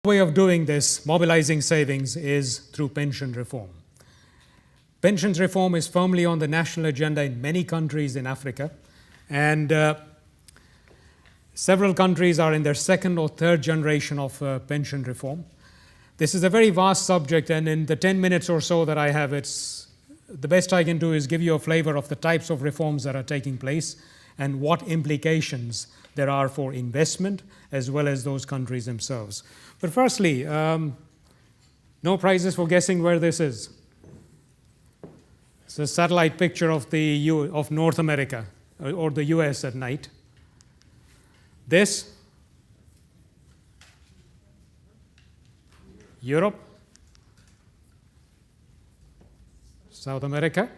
way of doing this, mobilizing savings, is through pension reform. Pensions reform is firmly on the national agenda in many countries in Africa, and several countries are in their second or third generation of pension reform. This is a very vast subject, and in the 10 minutes or so that I have, the best I can do is give you a flavor of the types of reforms that are taking place and what implications there are for investment as well as those countries themselves. But firstly, no prizes for guessing where this is. It's a satellite picture of North America or the US at night. This, Europe, South America.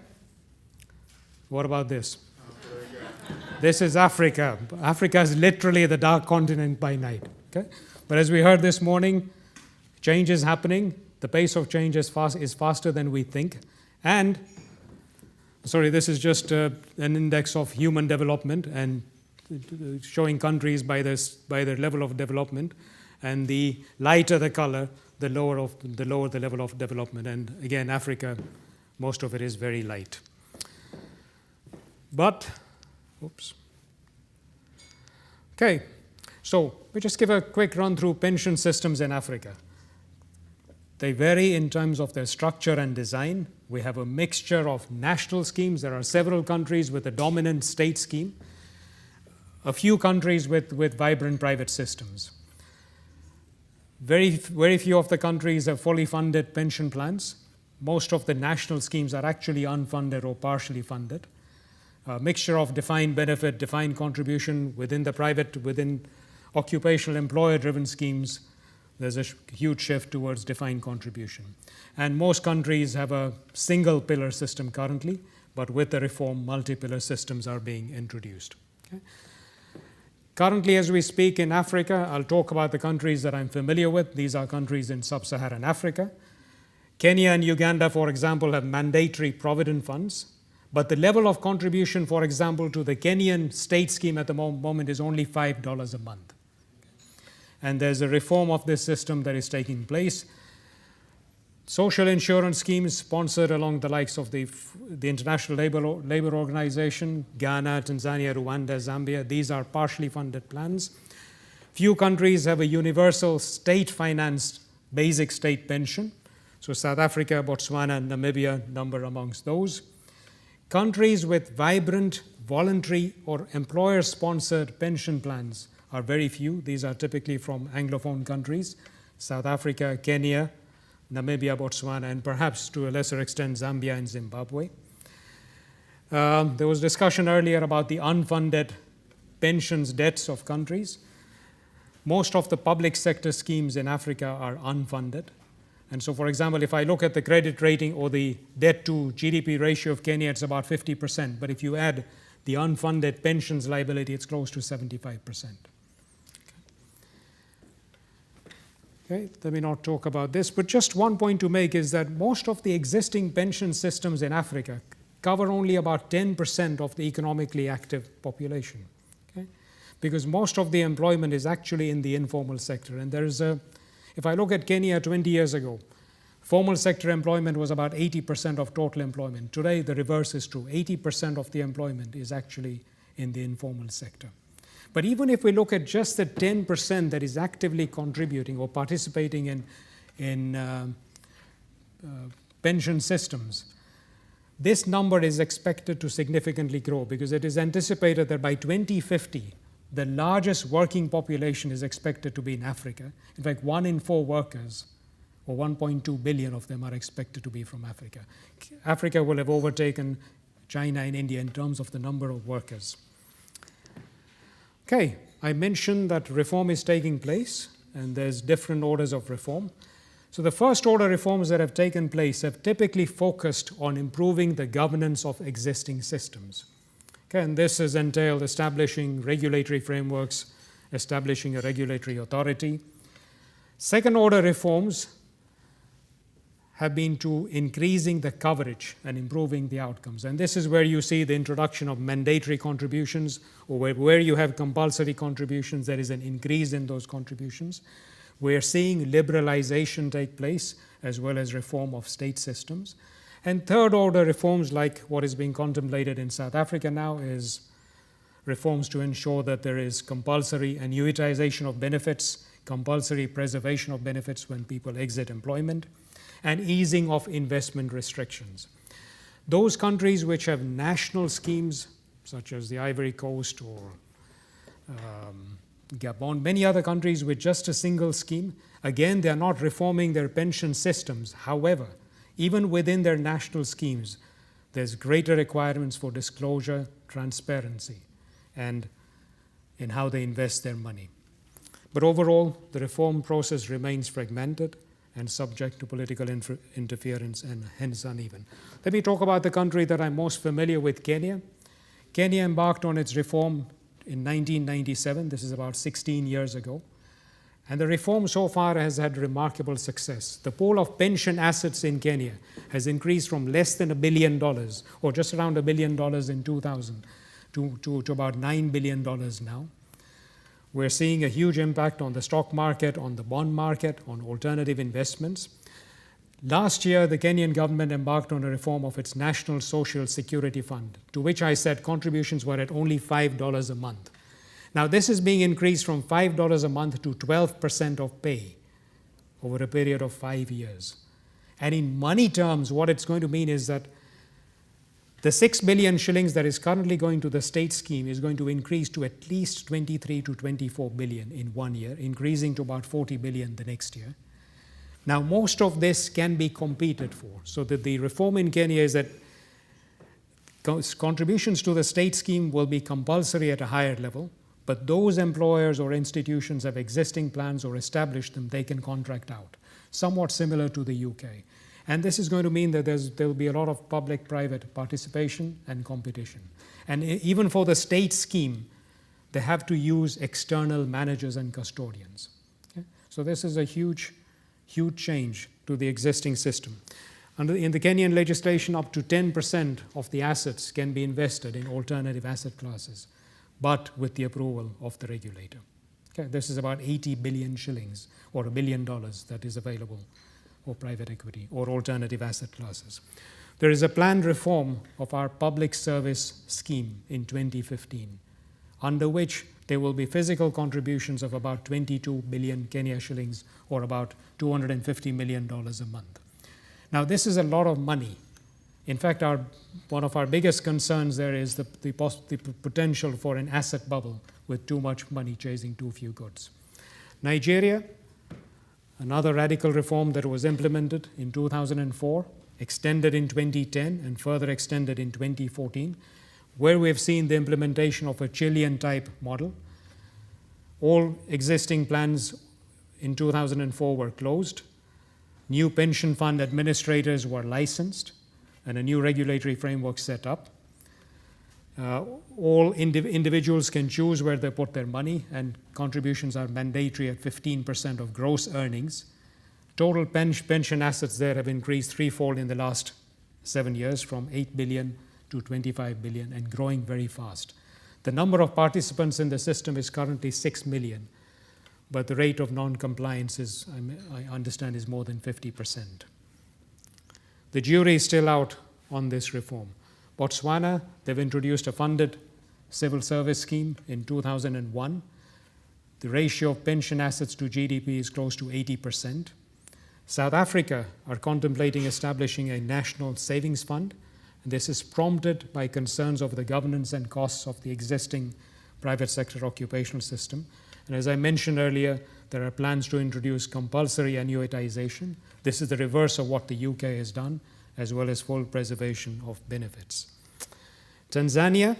What about this? This is Africa. Africa is literally the dark continent by night. Okay? But as we heard this morning, change is happening. The pace of change is faster than we think. And, sorry, this is just an index of human development and showing countries by their level of development. And the lighter the color, the lower the level of development. And again, Africa, most of it is very light. But, oops. Okay, so we just give a quick run through pension systems in Africa. They vary in terms of their structure and design. We have a mixture of national schemes. There are several countries with a dominant state scheme, a few countries with vibrant private systems. Very few of the countries have fully funded pension plans. Most of the national schemes are actually unfunded or partially funded. A mixture of defined benefit, defined contribution within occupational employer-driven schemes. There's a huge shift towards defined contribution. And most countries have a single pillar system currently, but with the reform, multi-pillar systems are being introduced. Okay? Currently, as we speak in Africa, I'll talk about the countries that I'm familiar with. These are countries in sub-Saharan Africa. Kenya and Uganda, for example, have mandatory provident funds. But the level of contribution, for example, to the Kenyan state scheme at the moment is only $5 a month. And there's a reform of this system that is taking place. Social insurance schemes sponsored along the likes of the International Labour Organization, Ghana, Tanzania, Rwanda, Zambia. These are partially funded plans. Few countries have a universal state-financed basic state pension. So South Africa, Botswana, and Namibia number amongst those. Countries with vibrant, voluntary, or employer-sponsored pension plans are very few. These are typically from Anglophone countries, South Africa, Kenya, Namibia, Botswana, and perhaps to a lesser extent, Zambia and Zimbabwe. There was discussion earlier about the unfunded pensions debts of countries. Most of the public sector schemes in Africa are unfunded. And so, for example, if I look at the credit rating or the debt to GDP ratio of Kenya, it's about 50%. But if you add the unfunded pensions liability, it's close to 75%. Okay, let me not talk about this. But just one point to make is that most of the existing pension systems in Africa cover only about 10% of the economically active population. Okay? Because most of the employment is actually in the informal sector. And there is if I look at Kenya 20 years ago, formal sector employment was about 80% of total employment. Today, the reverse is true. 80% of the employment is actually in the informal sector. But even if we look at just the 10% that is actively contributing or participating in pension systems, this number is expected to significantly grow because it is anticipated that by 2050, the largest working population is expected to be in Africa. In fact, 1 in 4 workers, or 1.2 billion of them, are expected to be from Africa. Africa will have overtaken China and India in terms of the number of workers. Okay, I mentioned that reform is taking place, and there's different orders of reform. So the first order reforms that have taken place have typically focused on improving the governance of existing systems. Okay, and this has entailed establishing regulatory frameworks, establishing a regulatory authority. Second order reforms have been to increasing the coverage and improving the outcomes. And this is where you see the introduction of mandatory contributions, or where you have compulsory contributions, there is an increase in those contributions. We're seeing liberalization take place as well as reform of state systems. And third order reforms like what is being contemplated in South Africa now is reforms to ensure that there is compulsory annuitization of benefits, compulsory preservation of benefits when people exit employment, and easing of investment restrictions. Those countries which have national schemes, such as the Ivory Coast or Gabon, many other countries with just a single scheme, again, they are not reforming their pension systems. However, even within their national schemes, there's greater requirements for disclosure, transparency, and in how they invest their money. But overall, the reform process remains fragmented and subject to political interference and hence uneven. Let me talk about the country that I'm most familiar with, Kenya. Kenya embarked on its reform in 1997. This is about 16 years ago. And the reform so far has had remarkable success. The pool of pension assets in Kenya has increased from less than $1 billion, or just around $1 billion in 2000, to about $9 billion now. We're seeing a huge impact on the stock market, on the bond market, on alternative investments. Last year, the Kenyan government embarked on a reform of its National Social Security Fund, to which I said contributions were at only $5 a month. Now, this is being increased from $5 a month to 12% of pay over a period of 5 years. And in money terms, what it's going to mean is that the 6 billion shillings that is currently going to the state scheme is going to increase to at least 23 to 24 billion in 1 year, increasing to about 40 billion the next year. Now, most of this can be competed for. So that the reform in Kenya is that contributions to the state scheme will be compulsory at a higher level, but those employers or institutions have existing plans or established them, they can contract out, somewhat similar to the UK. And this is going to mean that there will be a lot of public-private participation and competition. And even for the state scheme, they have to use external managers and custodians. Okay? So this is a huge, huge change to the existing system. In the Kenyan legislation, up to 10% of the assets can be invested in alternative asset classes, but with the approval of the regulator. Okay? This is about 80 billion shillings, or $1 billion that is available or private equity or alternative asset classes. There is a planned reform of our public service scheme in 2015, under which there will be physical contributions of about 22 billion Kenya shillings, or about $250 million a month. Now, this is a lot of money. In fact, one of our biggest concerns there is the potential for an asset bubble with too much money chasing too few goods. Nigeria, another radical reform that was implemented in 2004, extended in 2010, and further extended in 2014, where we have seen the implementation of a Chilean-type model. All existing plans in 2004 were closed. New pension fund administrators were licensed, and a new regulatory framework set up. All individuals can choose where they put their money, and contributions are mandatory at 15% of gross earnings. Total pension assets there have increased threefold in the last 7 years, from 8 billion to 25 billion, and growing very fast. The number of participants in the system is currently 6 million, but the rate of non-compliance is, I understand, is more than 50%. The jury is still out on this reform. Botswana, they've introduced a funded civil service scheme in 2001. The ratio of pension assets to GDP is close to 80%. South Africa are contemplating establishing a national savings fund. This is prompted by concerns over the governance and costs of the existing private sector occupational system. And as I mentioned earlier, there are plans to introduce compulsory annuitization. This is the reverse of what the UK has done, as well as full preservation of benefits. Tanzania,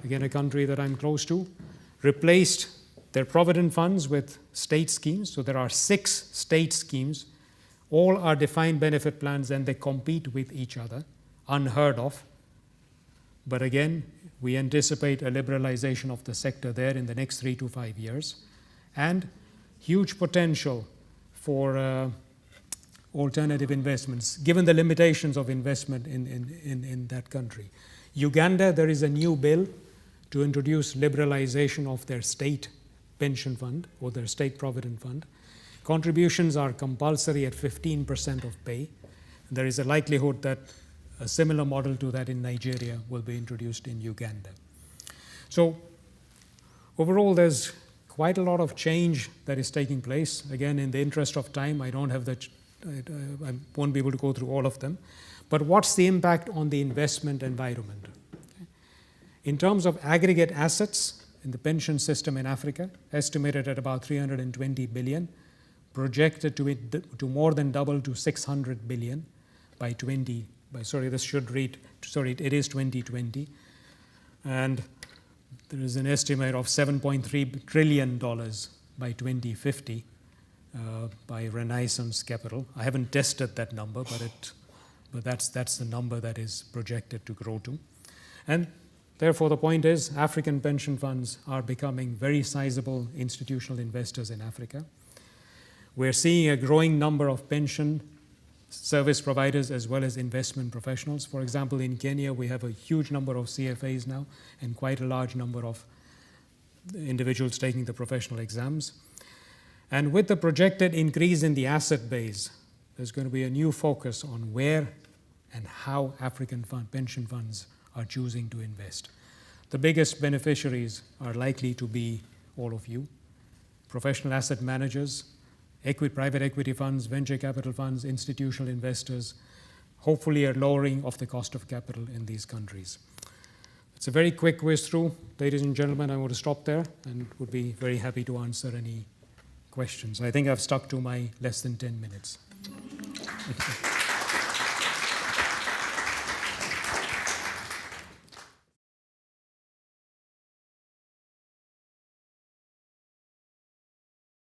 again a country that I'm close to, replaced their provident funds with state schemes. So there are 6 state schemes. All are defined benefit plans, and they compete with each other, unheard of. But again, we anticipate a liberalization of the sector there in the next 3 to 5 years, and huge potential for alternative investments, given the limitations of investment in that country. Uganda, there is a new bill to introduce liberalization of their state pension fund or their state provident fund. Contributions are compulsory at 15% of pay. There is a likelihood that a similar model to that in Nigeria will be introduced in Uganda. So overall, there's quite a lot of change that is taking place. Again, in the interest of time, I won't be able to go through all of them. But what's the impact on the investment environment? In terms of aggregate assets in the pension system in Africa, estimated at about 320 billion, projected to more than double to 600 billion by 2020. And there is an estimate of $7.3 trillion by 2050 by Renaissance Capital. I haven't tested that number, but that's the number that is projected to grow to. And therefore, the point is, African pension funds are becoming very sizable institutional investors in Africa. We're seeing a growing number of pension service providers as well as investment professionals. For example, in Kenya, we have a huge number of CFAs now and quite a large number of individuals taking the professional exams. And with the projected increase in the asset base, there's going to be a new focus on where and how African pension funds are choosing to invest. The biggest beneficiaries are likely to be all of you, professional asset managers, private equity funds, venture capital funds, institutional investors, hopefully a lowering of the cost of capital in these countries. It's a very quick whiz through. Ladies and gentlemen, I want to stop there and would be very happy to answer any questions. I think I've stuck to my less than 10 minutes.